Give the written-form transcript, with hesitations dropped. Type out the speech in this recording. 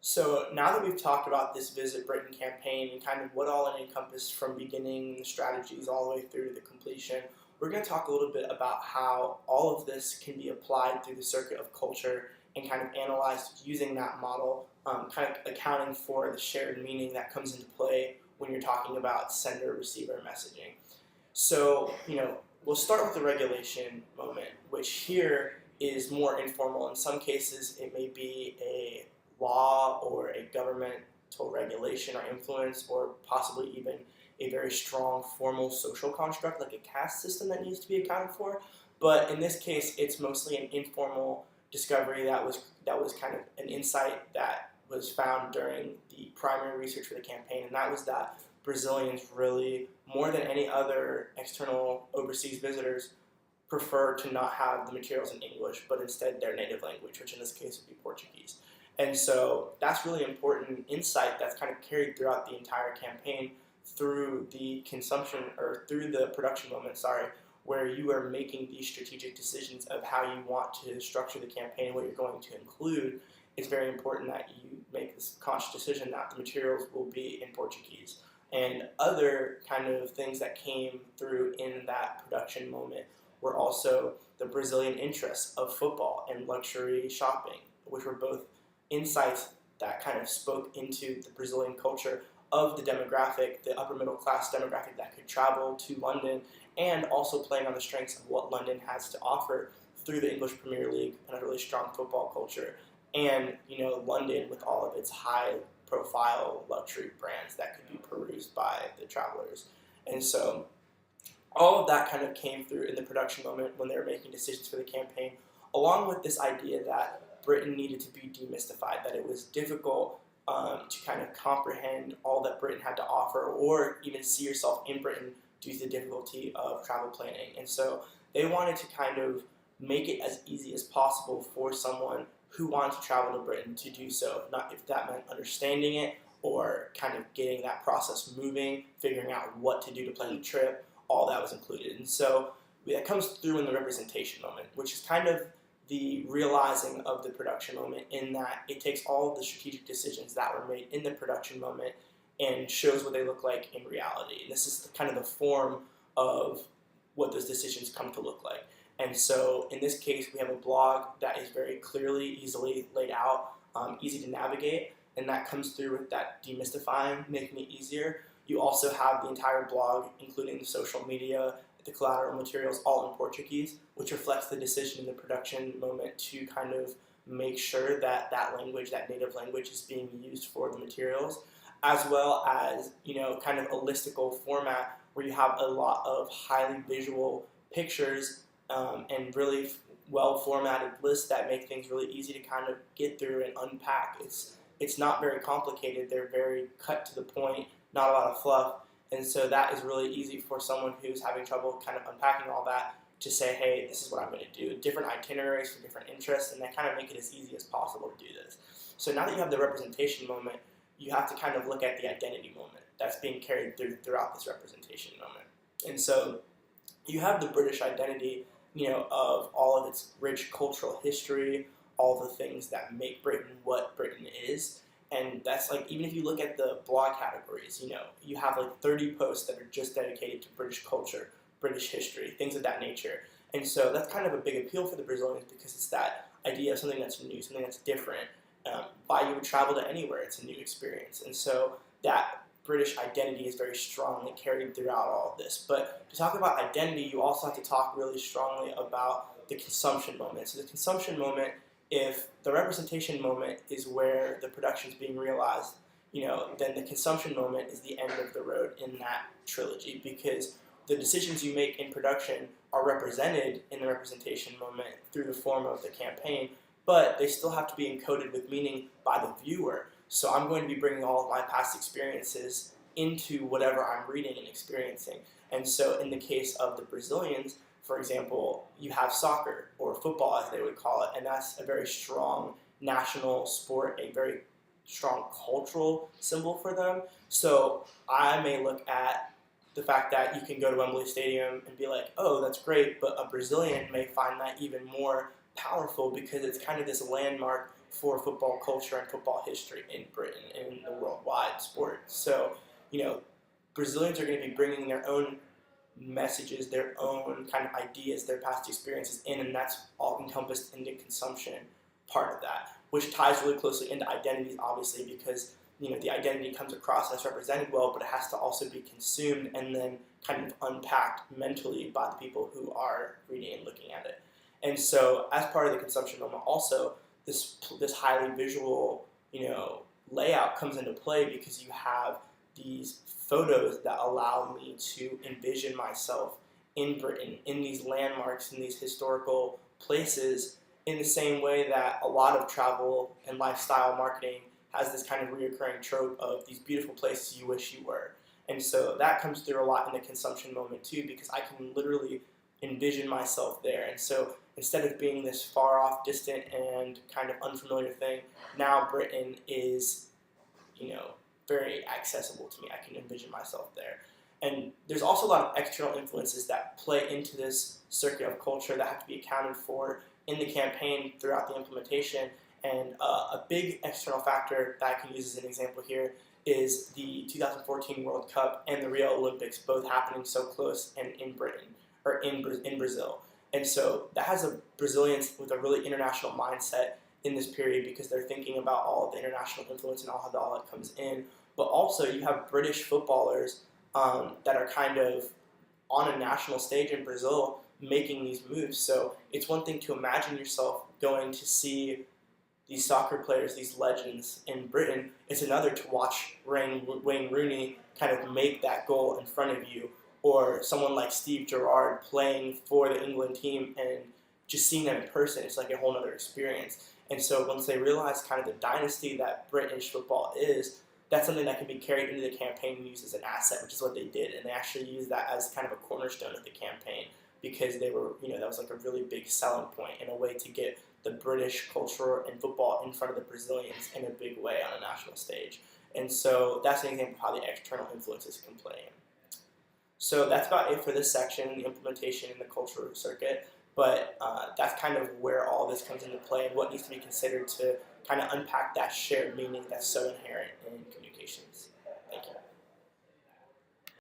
So now that we've talked about this Visit Britain campaign and kind of what all it encompassed from beginning the strategies all the way through to the completion, we're going to talk a little bit about how all of this can be applied through the circuit of culture and kind of analyzed using that model, kind of accounting for the shared meaning that comes into play when you're talking about sender-receiver messaging. So, we'll start with the regulation moment, which here is more informal. In some cases, it may be a law or a governmental regulation or influence, or possibly even a very strong formal social construct like a caste system that needs to be accounted for. But in this case, it's mostly an informal discovery that was kind of an insight that was found during the primary research for the campaign, and that was that Brazilians really, more than any other external overseas visitors, prefer to not have the materials in English, but instead their native language, which in this case would be Portuguese. And so that's really important insight that's kind of carried throughout the entire campaign through the consumption, or through the production moment, where you are making these strategic decisions of how you want to structure the campaign, what you're going to include. It's very important that you make this conscious decision that the materials will be in Portuguese. And other kind of things that came through in that production moment were also the Brazilian interests of football and luxury shopping, which were both insights that kind of spoke into the Brazilian culture of the demographic, the upper middle class demographic that could travel to London, and also playing on the strengths of what London has to offer through the English Premier League and a really strong football culture. And, London with all of its high profile luxury brands that could be perused by the travelers. And so all of that kind of came through in the production moment when they were making decisions for the campaign, along with this idea that Britain needed to be demystified, that it was difficult to kind of comprehend all that Britain had to offer, or even see yourself in Britain due to the difficulty of travel planning. And so they wanted to kind of make it as easy as possible for someone who wanted to travel to Britain to do so, not if that meant understanding it or kind of getting that process moving, figuring out what to do to plan the trip. All that was included. And so that comes through in the representation moment, which is kind of the realizing of the production moment, in that it takes all of the strategic decisions that were made in the production moment and shows what they look like in reality. And this is kind of the form of what those decisions come to look like. And so in this case, we have a blog that is very clearly, easily laid out, easy to navigate, and that comes through with that demystifying, making it easier. You also have the entire blog, including the social media, the collateral materials, all in Portuguese, which reflects the decision in the production moment to kind of make sure that that language, that native language, is being used for the materials, as well as, kind of a listicle format where you have a lot of highly visual pictures and really well formatted lists that make things really easy to kind of get through and unpack. It's not very complicated. They're very cut to the point, not a lot of fluff. And so that is really easy for someone who's having trouble kind of unpacking all that to say, hey, this is what I'm going to do. Different itineraries for different interests, and they kind of make it as easy as possible to do this. So now that you have the representation moment, you have to kind of look at the identity moment that's being carried throughout this representation moment. And so you have the British identity, of all of its rich cultural history, all the things that make Britain what Britain is. And that's like, even if you look at the blog categories, you have like 30 posts that are just dedicated to British culture, British history, things of that nature. And so that's kind of a big appeal for the Brazilians, because it's that idea of something that's new, something that's different. Why you would travel to anywhere, it's a new experience. And so that British identity is very strongly carried throughout all of this. But to talk about identity, you also have to talk really strongly about the consumption moment. So the consumption moment, if the representation moment is where the production is being realized, then the consumption moment is the end of the road in that trilogy, because the decisions you make in production are represented in the representation moment through the form of the campaign, but they still have to be encoded with meaning by the viewer. So I'm going to be bringing all of my past experiences into whatever I'm reading and experiencing. And so in the case of the Brazilians, for example, you have soccer, or football as they would call it, and that's a very strong national sport, a very strong cultural symbol for them. So I may look at the fact that you can go to Wembley Stadium and be like, oh, that's great, but a Brazilian may find that even more powerful, because it's kind of this landmark for football culture and football history in Britain and in the worldwide sport. So, Brazilians are going to be bringing their own messages, their own kind of ideas, their past experiences in, and that's all encompassed in the consumption part of that, which ties really closely into identities, obviously, because the identity comes across and it's represented well, but it has to also be consumed and then kind of unpacked mentally by the people who are reading and looking at it. And so, as part of the consumption moment, also this highly visual, layout comes into play because you have these photos that allow me to envision myself in Britain, in these landmarks, in these historical places, in the same way that a lot of travel and lifestyle marketing has this kind of reoccurring trope of these beautiful places you wish you were. And so that comes through a lot in the consumption moment too, because I can literally envision myself there. And so instead of being this far off, distant, and kind of unfamiliar thing, now Britain is, very accessible to me. I can envision myself there. And there's also a lot of external influences that play into this circuit of culture that have to be accounted for in the campaign throughout the implementation. And a big external factor that I can use as an example here is the 2014 World Cup and the Rio Olympics, both happening so close and in Britain, or in Brazil. And so that has Brazilians with a really international mindset in this period because they're thinking about all of the international influence and how all that comes in. But also you have British footballers that are kind of on a national stage in Brazil making these moves. So it's one thing to imagine yourself going to see these soccer players, these legends in Britain. It's another to watch Wayne Rooney kind of make that goal in front of you, or someone like Steve Gerrard playing for the England team and just seeing them in person. It's like a whole other experience. And so once they realize kind of the dynasty that British football is, that's something that can be carried into the campaign and used as an asset, which is what they did. And they actually used that as kind of a cornerstone of the campaign because they were, that was like a really big selling point and a way to get the British culture and football in front of the Brazilians in a big way on a national stage. And so that's an example of how the external influences can play in. So that's about it for this section, the implementation in the cultural circuit. But that's kind of where all this comes into play and what needs to be considered to kind of unpack that shared meaning that's so inherent in communications. Thank you.